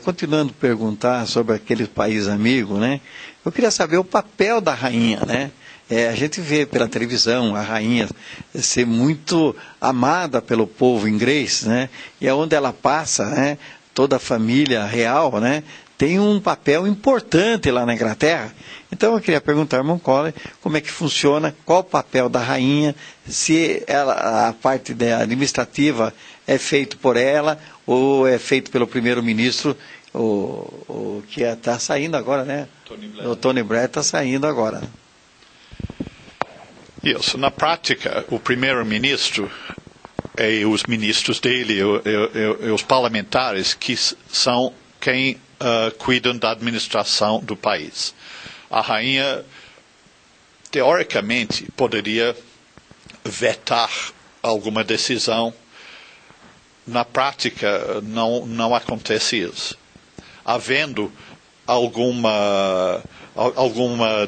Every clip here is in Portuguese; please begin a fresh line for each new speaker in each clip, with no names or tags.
Continuando a perguntar sobre aquele país amigo, né? Eu queria saber o papel da rainha, né? A gente vê pela televisão a rainha ser muito amada pelo povo inglês, né? E aonde ela passa, né? Toda a família real, né? Tem um papel importante lá na Inglaterra. Então eu queria perguntar ao irmão Collor como é que funciona, qual o papel da rainha, se ela, a parte administrativa é feito por ela ou é feito pelo primeiro-ministro, o que está saindo agora, né? O Tony Blair está saindo agora.
Isso. Na prática, o primeiro-ministro e os ministros dele e os parlamentares que são quem cuidam da administração do país. A rainha, teoricamente, poderia vetar alguma decisão. Na prática, não acontece isso. Havendo alguma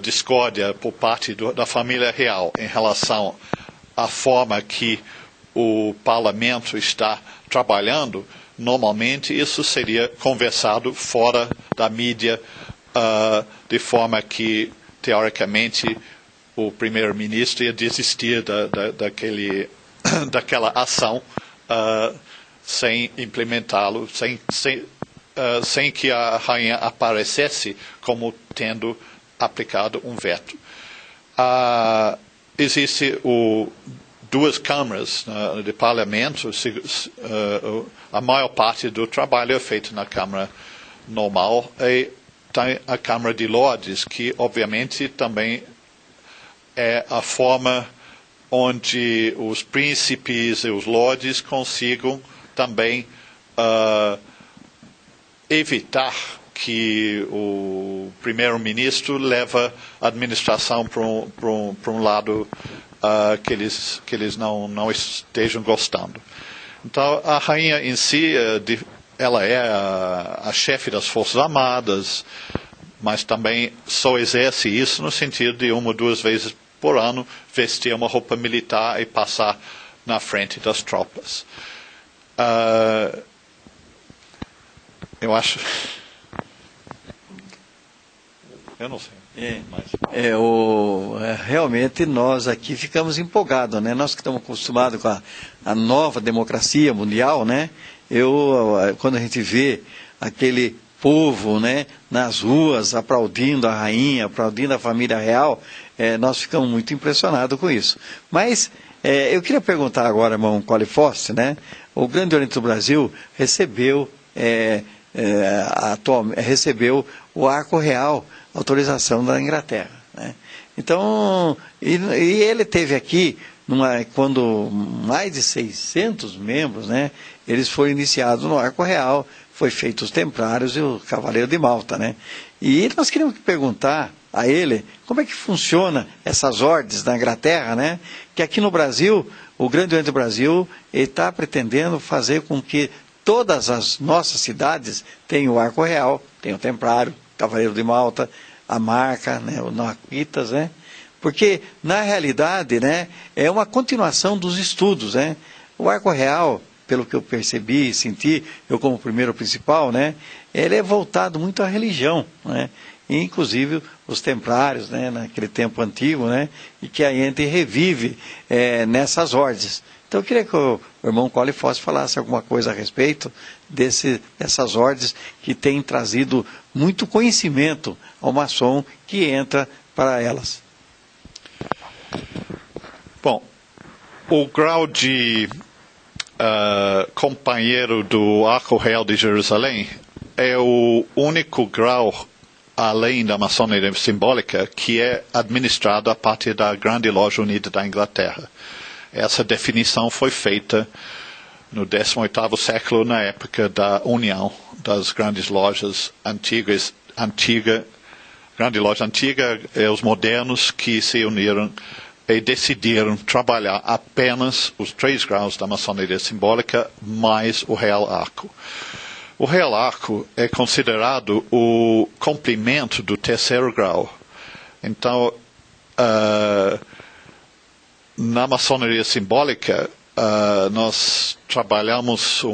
discórdia por parte da família real em relação à forma que o parlamento está trabalhando, normalmente isso seria conversado fora da mídia, de forma que, teoricamente, o primeiro-ministro ia desistir daquela ação sem implementá-lo, sem que a rainha aparecesse como tendo aplicado um veto. Existem duas câmaras de parlamento. A maior parte do trabalho é feito na Câmara normal, e tem a Câmara de Lordes, que obviamente também é a forma onde os príncipes e os lordes consigam também evitar que o primeiro-ministro leve a administração para um lado que eles não estejam gostando. Então, a rainha em si, ela é a chefe das Forças Armadas, mas também só exerce isso no sentido de 1 ou 2 vezes por ano vestir uma roupa militar e passar na frente das tropas. Eu acho... Eu não sei.
Realmente nós aqui ficamos empolgados, né? Nós que estamos acostumados com a nova democracia mundial, né? Quando a gente vê aquele povo, né, nas ruas aplaudindo a rainha, aplaudindo a família real, nós ficamos muito impressionados com isso. Mas eu queria perguntar agora, irmão Collor Foster, né? O Grande Oriente do Brasil recebeu recebeu o Arco Real, autorização da Inglaterra, né? Então, e ele teve aqui, quando mais de 600 membros, né, eles foram iniciados no Arco Real, foi feito os Templários e o Cavaleiro de Malta, né? E nós queríamos perguntar a ele como é que funciona essas ordens da Inglaterra, né? Que aqui no Brasil, o Grande Oriente do Brasil está pretendendo fazer com que todas as nossas cidades tenham o Arco Real, tenham o Templário, Cavaleiro de Malta, a Marca, né, o Noaquitas, né? Porque, na realidade, né, é uma continuação dos estudos, né? O Arco Real, pelo que eu percebi e senti, eu como primeiro principal, né, ele é voltado muito à religião, né? E, inclusive os Templários, né, naquele tempo antigo, né, e que a gente revive nessas ordens. Então eu queria que o irmão Collor Foster falasse alguma coisa a respeito dessas ordens que têm trazido muito conhecimento ao maçom que entra para elas.
Bom, o grau de companheiro do Arco Real de Jerusalém é o único grau, além da maçonaria simbólica, que é administrado a partir da Grande Loja Unida da Inglaterra. Essa definição foi feita no 18º século, na época da união das grandes lojas antigas. Grande loja antiga e os modernos que se uniram e decidiram trabalhar apenas os 3 graus da maçonaria simbólica mais o Real Arco. O Real Arco é considerado o complemento do 3º grau. Então, na maçonaria simbólica, nós trabalhamos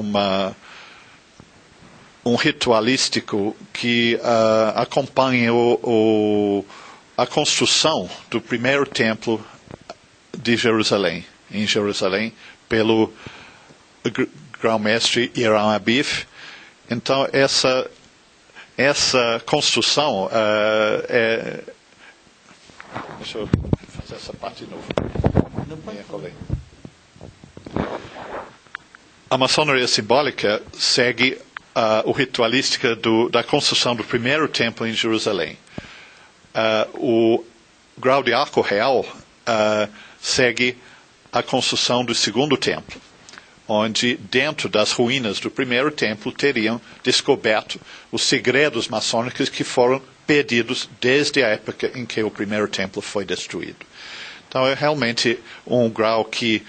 um um ritualístico que acompanha a construção do primeiro templo de Jerusalém, em Jerusalém, pelo grão-mestre Hiram Abif. Então, essa construção Deixa eu fazer essa parte de novo. A maçonaria simbólica segue o ritualística da construção do primeiro templo em Jerusalém. O grau de arco real segue a construção do segundo templo, onde dentro das ruínas do primeiro templo teriam descoberto os segredos maçônicos que foram perdidos desde a época em que o primeiro templo foi destruído. Então é realmente um grau que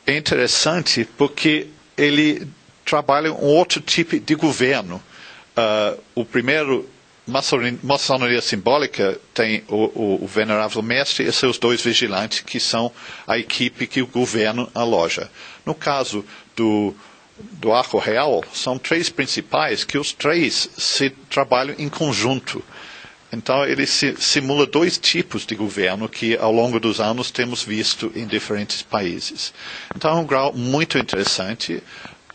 é interessante porque ele trabalha um outro tipo de governo. O primeiro maçonaria simbólica tem o venerável mestre e seus dois vigilantes, que são a equipe que governa a loja. No caso do arco real, são três principais que os três se trabalham em conjunto. Então ele simula dois tipos de governo que ao longo dos anos temos visto em diferentes países. Então é um grau muito interessante.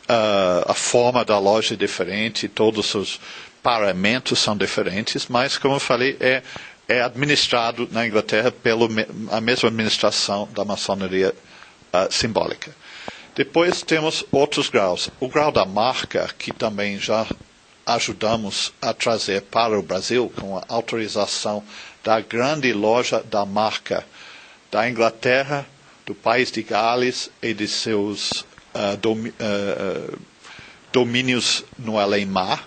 A forma da loja é diferente, todos os paramentos são diferentes, mas, como eu falei, é administrado na Inglaterra pela a mesma administração da maçonaria simbólica. Depois temos outros graus. O grau da marca, que também já ajudamos a trazer para o Brasil com a autorização da grande loja da marca da Inglaterra, do país de Gales e de seus domínios no além-mar.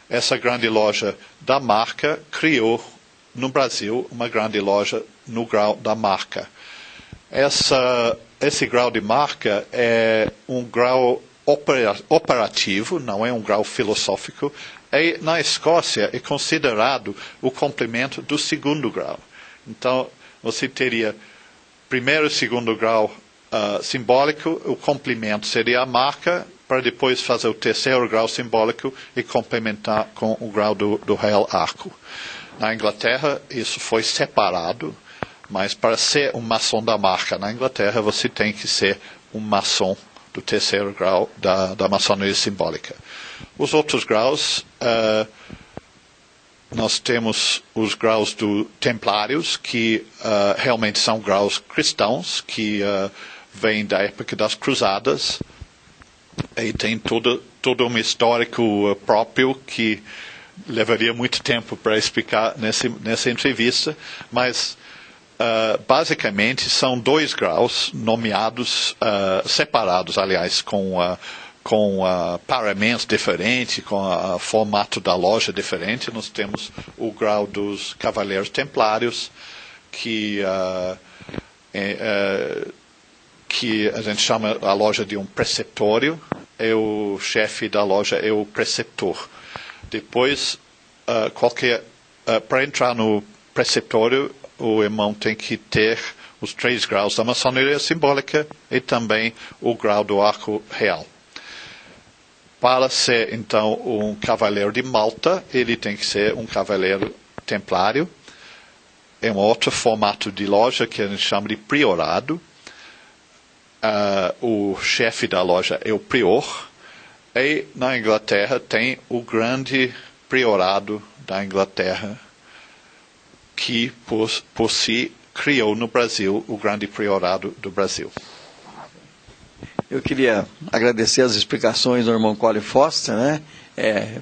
Essa grande loja da marca criou no Brasil uma grande loja no grau da marca. Esse grau de marca é um grau operativo, não é um grau filosófico. E na Escócia é considerado o complemento do segundo grau. Então, você teria primeiro e segundo grau simbólico, o complemento seria a marca, para depois fazer o terceiro grau simbólico e complementar com o grau do Real Arco. Na Inglaterra, isso foi separado, mas para ser um maçom da marca na Inglaterra, você tem que ser um maçom do terceiro grau da maçonaria simbólica. Os outros graus, nós temos os graus do templários, que realmente são graus cristãos, que vêm da época das cruzadas, e tem todo um histórico próprio que levaria muito tempo para explicar nessa entrevista, mas basicamente são dois graus nomeados, separados, aliás, com paramentos diferentes, com o formato da loja diferente. Nós temos o grau dos cavaleiros templários, que a gente chama a loja de um preceptório, e o chefe da loja é o preceptor. Depois, para entrar no preceptório, o irmão tem que ter os 3 graus da maçonaria simbólica e também o grau do arco real. Para ser, então, um cavaleiro de Malta, ele tem que ser um cavaleiro templário. É um outro formato de loja que a gente chama de priorado. O chefe da loja é o prior. E na Inglaterra tem o grande priorado da Inglaterra, que por si criou no Brasil o grande priorado do Brasil.
Eu queria agradecer as explicações do irmão Colin Foster, né?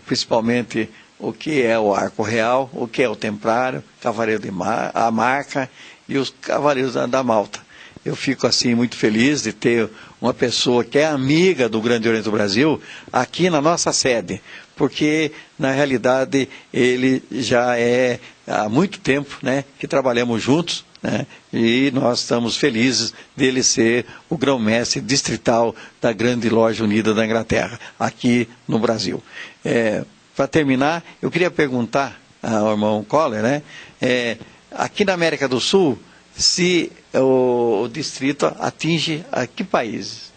Principalmente o que é o arco real, o que é o templário, cavaleiro a marca e os cavaleiros da Malta. Eu fico assim muito feliz de ter uma pessoa que é amiga do Grande Oriente do Brasil aqui na nossa sede, porque na realidade ele já é há muito tempo, né, que trabalhamos juntos, né, e nós estamos felizes dele ser o grão-mestre distrital da Grande Loja Unida da Inglaterra, aqui no Brasil. Para terminar, eu queria perguntar ao irmão Coller, né, aqui na América do Sul, se o distrito atinge a que países?